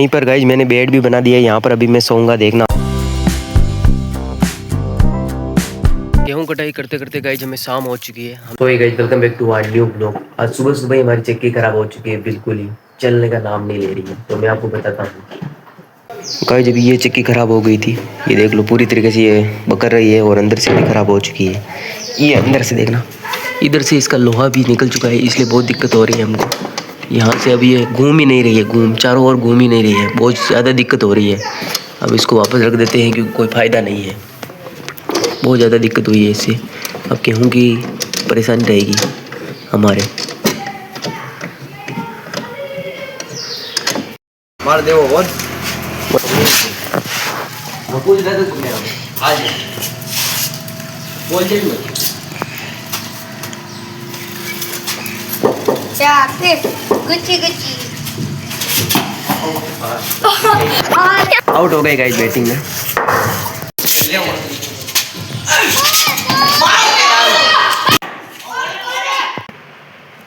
यहीं पर गाइज मैंने बेड भी बना दिया है, यहाँ पर अभी मैं सोऊंगा, देखना। गेहूं कटाई करते करते गाइज हमें शाम हो चुकी है। तो guys welcome back to our new blog. आज सुबह सुबह ही हमारी चक्की खराब हो चुकी है, बिल्कुल ही चलने का नाम नहीं ले रही है। तो मैं आपको बताता हूँ गाइज, अभी ये चक्की खराब हो गई थी, ये देख लो पूरी तरीके से ये बकर रही है और अंदर से भी खराब हो चुकी है। ये अंदर से देखना, इधर से इसका लोहा भी निकल चुका है, इसलिए बहुत दिक्कत हो रही है हमको। यहाँ से अभी ये घूम ही नहीं रही है, चारों ओर घूम ही नहीं रही है, बहुत ज़्यादा दिक्कत हो रही है। अब इसको वापस रख देते हैं क्योंकि कोई फ़ायदा नहीं है, बहुत ज़्यादा दिक्कत हुई है इससे। अब गेहूँ की परेशानी रहेगी हमारे। मार दे वो आउट हो गए गाइस बैटिंग में।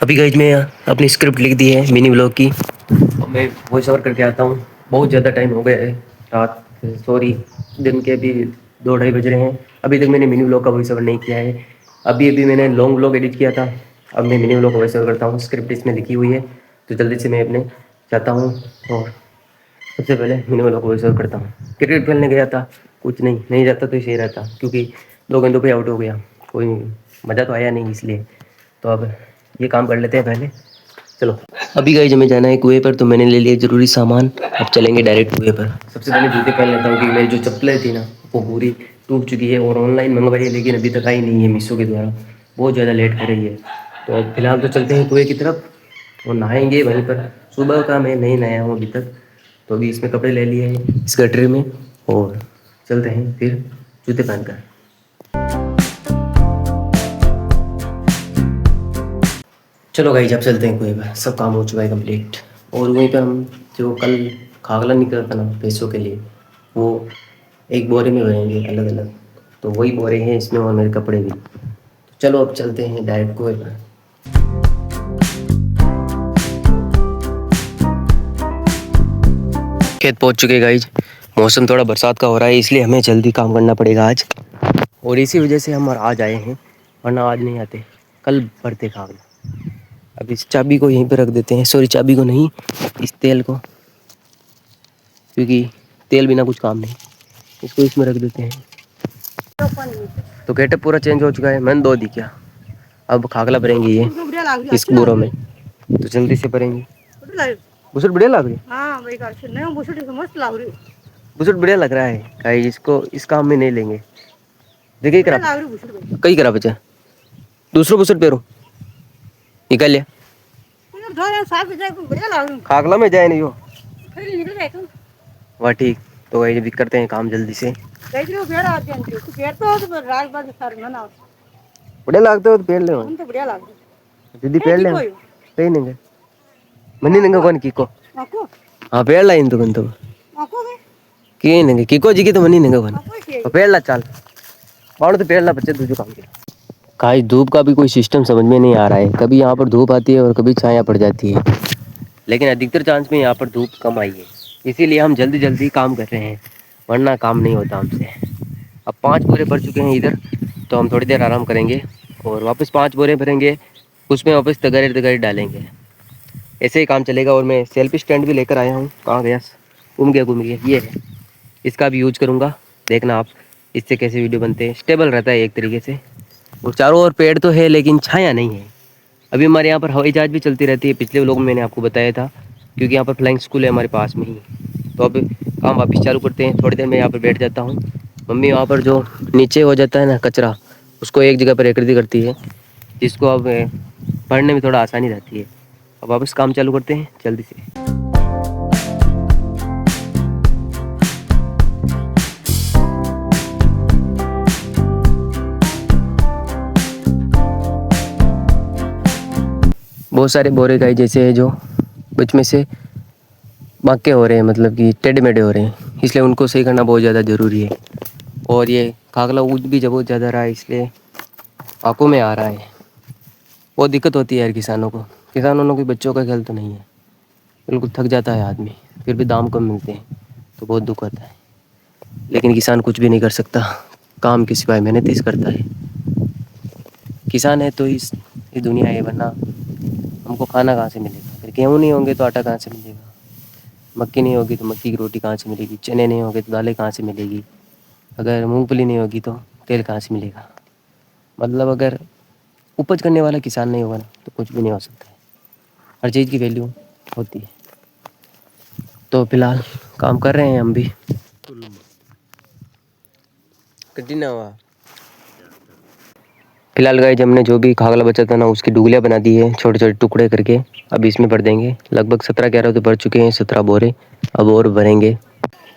अभी गाइस मैं अपनी स्क्रिप्ट लिख दी है मिनी ब्लॉग की, मैं वॉइस ओवर करके आता हूँ। बहुत ज़्यादा टाइम हो गया है, रात दिन के भी 2-2:30 बज रहे हैं। अभी तक मैंने मिनी ब्लॉग का वॉइस ओवर नहीं किया है। अभी मैंने लॉन्ग ब्लॉग एडिट किया था, अब मैं मिनी ब्लॉग का वॉइस ओवर करता हूँ। स्क्रिप्ट इसमें लिखी हुई है, तो जल्दी से मैं अपने जाता हूँ और सबसे पहले मिनी ब्लॉग का वॉइस ओवर करता हूँ। क्रिकेट खेलने गया था, कुछ नहीं जाता तो सही रहता, क्योंकि 2 गेंदों पे आउट हो गया, कोई मज़ा तो आया नहीं, इसलिए तो अब ये काम कर लेते हैं पहले। चलो अभी गाइस हमें जाना है कुएं पर, तो मैंने ले लिया ज़रूरी सामान, अब चलेंगे डायरेक्ट कुएं पर। सबसे पहले जूते पहन लेता हूँ, क्योंकि मेरी जो चप्पलें थी ना वो पूरी टूट चुकी है और ऑनलाइन मंगवाई है, लेकिन अभी तक आई नहीं है मीशो के द्वारा, बहुत ज़्यादा लेट कर रही है। तो अब फिलहाल तो चलते हैं कुएँ की तरफ और नहाएंगे वहीं पर। सुबह का मैं नहीं नहाया हूँ अभी तक, तो अभी इसमें कपड़े ले लिए हैं इस गटरे में और चलते हैं फिर जूते पहनकर। चलो गाइस अब चलते हैं कुएं पर, सब काम हो चुका है कंप्लीट। और वहीं पर हम जो कल खागला निकला था ना पैसों के लिए, वो एक बोरे में भरेंगे अलग अलग, तो वही बोरे हैं इसमें और मेरे कपड़े भी। तो चलो अब चलते हैं डायरेक्ट कुएं पर। खेत पहुंच चुके गाइज, मौसम थोड़ा बरसात का हो रहा है, इसलिए हमें जल्दी काम करना पड़ेगा आज, और इसी वजह से हम आज आए हैं, वरना आज नहीं आते, कल भरते खागला। अब इस चाबी को यहीं पे रख देते हैं, सॉरी चाबी को नहीं, इस तेल को, क्योंकि तेल बिना कुछ काम नहीं, इसको इसमें रख देते हैं। तो गेटअप पूरा चेंज हो चुका है, मैंने 2 दी क्या, अब खागला भरेंगे ये इस बोरों में, तो जल्दी से भरेंगे। बुसुट बढ़िया लग रही है, बुसुट बढ़िया लग रहा है गाइस, इसको इस काम में नहीं लेंगे। देखिए कई करा बच्चा, दूसरा बुसुट पेरो निकल लिया, खागला में जाए नहीं हो वाह ठीक। तो भाई अभी करते हैं काम जल्दी से। बढ़िया लगते हो तो पेड़ ले दीदी, पेड़ ले सही नहीं मनी नहीं कौन कीको, हाँ पेड़ ला इन तो कौन तो की नहीं कीको जी की तो मनी नहीं कौन पेड़ ला चाल और तो पेड़ ला बच्चे तुझे काम के। गाइस धूप का भी कोई सिस्टम समझ में नहीं आ रहा है, कभी यहाँ पर धूप आती है और कभी छाया पड़ जाती है, लेकिन अधिकतर चांस में यहाँ पर धूप कम आई है, इसीलिए हम जल्दी जल्दी काम कर रहे हैं, वरना काम नहीं होता हमसे। अब 5 बोरे भर चुके हैं इधर, तो हम थोड़ी देर आराम करेंगे और वापस 5 बोरे भरेंगे, उसमें वापस तगारी डालेंगे, ऐसे ही काम चलेगा। और मैं सेल्फी स्टैंड भी लेकर आया हूँ, कहाँ गया, घूम गया, ये है, इसका भी यूज करूँगा, देखना आप इससे कैसे वीडियो बनते हैं, स्टेबल रहता है एक तरीके से। और चारों ओर पेड़ तो है लेकिन छाया नहीं है। अभी हमारे यहाँ पर हवाई जहाज़ भी चलती रहती है, पिछले व्लॉग में मैंने आपको बताया था, क्योंकि यहाँ पर फ्लाइंग स्कूल है हमारे पास में ही। तो अब काम वापस चालू करते हैं, थोड़ी देर में यहाँ पर बैठ जाता हूँ। मम्मी वहाँ पर जो नीचे हो जाता है ना कचरा, उसको एक जगह पर एकत्रित करती है, जिसको अब भरने में थोड़ा आसानी रहती है। अब वापस काम चालू करते हैं जल्दी से। बहुत सारे बोरे गाय जैसे है जो बीच में से बांके हो रहे हैं, मतलब कि टेढ़े मेढ़े हो रहे हैं, इसलिए उनको सही करना बहुत ज़्यादा ज़रूरी है। और ये खागला ऊद भी जब बहुत ज़्यादा रहा है, इसलिए आंखों में आ रहा है, बहुत दिक्कत होती है यार किसानों को, किसानों के बच्चों का ख्याल तो नहीं है, बिल्कुल थक जाता है आदमी। फिर भी दाम कम मिलते हैं तो बहुत दुख होता है। लेकिन किसान कुछ भी नहीं कर सकता, काम के सिवाय मेहनत ही करता है। किसान है तो इस दुनिया है, वरना हमको खाना कहाँ से मिलेगा? फिर गेहूँ नहीं होंगे तो आटा कहाँ से मिलेगा? मक्की नहीं होगी तो मक्की की रोटी कहाँ से मिलेगी? चने नहीं होंगे तो दालें कहाँ से मिलेगी? अगर मूंगफली नहीं होगी तो तेल कहाँ से मिलेगा? मतलब अगर उपज करने वाला किसान नहीं होगा ना तो कुछ भी नहीं हो सकता है। हर चीज़ की वैल्यू होती है। तो फिलहाल काम कर रहे हैं हम भी। कंटिन्यू हुआ। फिलहाल गाइस हमने जो भी खागला बचा था ना उसकी डुगलियाँ बना दी है छोटे छोटे टुकड़े करके। अब इसमें भर देंगे। लगभग 17-11 तो भर चुके हैं, 17 बोरे अब और भरेंगे।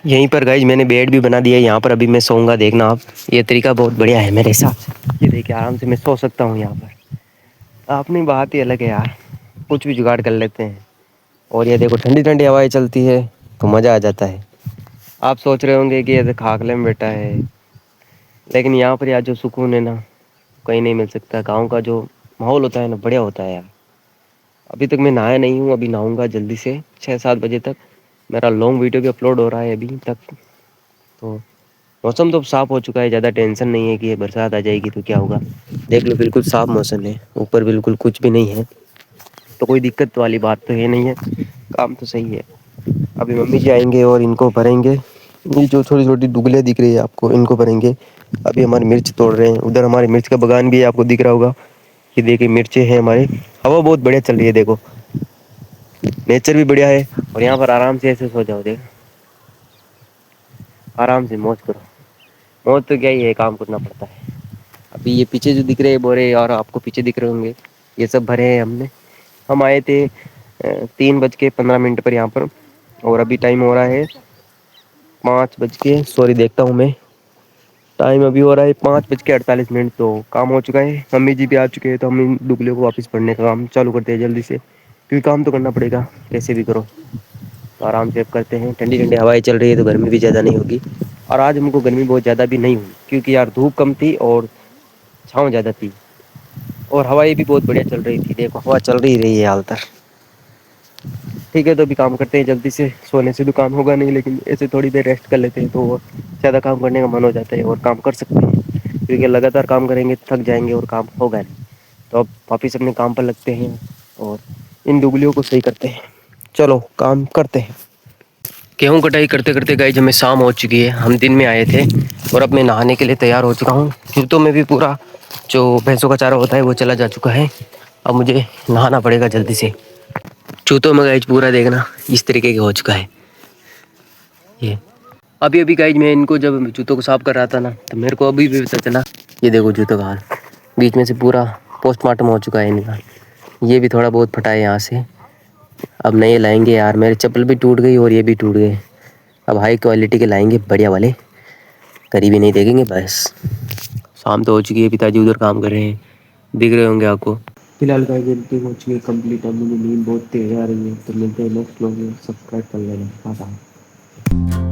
यहीं पर गाइस मैंने बेड भी बना दिया है, यहाँ पर अभी मैं सोऊंगा। देखना आप, ये तरीका बहुत बढ़िया है मेरे हिसाब से। ये देखिए आराम से मैं सो सकता हूँ यहाँ पर। अपनी बात ही अलग है यार, कुछ भी जुगाड़ कर लेते हैं। और ये देखो ठंडी ठंडी हवाएं चलती है तो मज़ा आ जाता है। आप सोच रहे होंगे कि ये तो खागले में बैठा है, लेकिन यहाँ पर यार जो सुकून है ना कहीं नहीं मिल सकता। गाँव का जो माहौल होता है ना बढ़िया होता है यार। अभी तक मैं नहाया नहीं हूँ, अभी नहाऊंगा जल्दी से 6-7 बजे तक। मेरा लॉन्ग वीडियो भी अपलोड हो रहा है अभी तक। तो मौसम तो साफ़ हो चुका है, ज़्यादा टेंशन नहीं है कि ये बरसात आ जाएगी तो क्या होगा। देख लो बिल्कुल साफ़ मौसम है, ऊपर बिल्कुल कुछ भी नहीं है, तो कोई दिक्कत वाली बात तो है नहीं है। काम तो सही है। अभी मम्मी जी आएंगे और इनको भरेंगे। ये जो छोटी छोटी दुगलियाँ दिख रही है आपको, इनको भरेंगे। अभी हमारी मिर्च तोड़ रहे हैं, उधर हमारे मिर्च का बगान भी है, आपको दिख रहा होगा। ये देखिए मिर्चें हैं हमारे। हवा बहुत बढ़िया चल रही है, देखो नेचर भी बढ़िया है। और यहाँ पर आराम से ऐसे सो जाओ, देख आराम से मौज करो। मौज तो क्या ही है, काम करना पड़ता है। अभी ये पीछे जो दिख रहे हैं बोरे और आपको पीछे दिख रहे होंगे, ये सब भरे हैं हमने। हम आए थे 3:15 पर यहाँ पर, और अभी टाइम हो रहा है 5 बज के, सॉरी देखता हूँ मैं, टाइम अभी हो रहा है 5:48। तो काम हो चुका है, मम्मी जी भी आ चुके हैं। तो हम इन दुबलियों को वापस पढ़ने का काम चालू करते हैं जल्दी से, क्योंकि काम तो करना पड़ेगा कैसे भी करो। तो आराम से अब करते हैं। ठंडी ठंडी हवाएं चल रही है तो गर्मी भी ज़्यादा नहीं होगी। और आज हमको गर्मी बहुत ज़्यादा भी नहीं हुई, क्योंकि यार धूप कम थी और छाँव ज़्यादा थी, और हवाएं भी बहुत बढ़िया चल रही थी। देखो हवा चल रही है हाल तक। ठीक है, तो अभी काम करते हैं जल्दी से। सोने से तो काम होगा नहीं, लेकिन ऐसे थोड़ी देर रेस्ट कर लेते हैं तो ज़्यादा काम करने का मन हो जाता है और काम कर सकते हैं। क्योंकि लगातार काम करेंगे थक जाएंगे और काम होगा नहीं। तो अब वापिस अपने काम पर लगते हैं और इन दुगलियों को सही करते हैं। चलो काम करते हैं। गेहूँ कटाई करते करते गाइस हमें शाम हो चुकी है। हम दिन में आए थे और अब मैं नहाने के लिए तैयार हो चुका हूँ। जूतों में भी पूरा जो भैंसों का चारा होता है वो चला जा चुका है। अब मुझे नहाना पड़ेगा जल्दी से। जूतों में गाइस पूरा देखना इस तरीके का हो चुका है ये। अभी अभी गाइस मैं इनको जब जूतों को साफ कर रहा था ना, तो मेरे को अभी भी पता चला, ये देखो जूतों का हाल। बीच में से पूरा पोस्टमार्टम हो चुका है इनका। ये भी थोड़ा बहुत फटा है यहाँ से। अब नए लाएंगे यार, मेरे चप्पल भी टूट गई और ये भी टूट गए। अब हाई क्वालिटी के लाएंगे बढ़िया वाले, करीबी नहीं देखेंगे बस। शाम तो हो चुकी है, पिताजी उधर काम कर रहे हैं, दिख रहे होंगे आपको। फिलहाल गाइस एडिटिंग हो चुकी है कंप्लीट। अब मुझे नींद बहुत तेज आ रही है, तो मिलते हैं नेक्स्ट व्लॉग में। सब्सक्राइब कर लेना।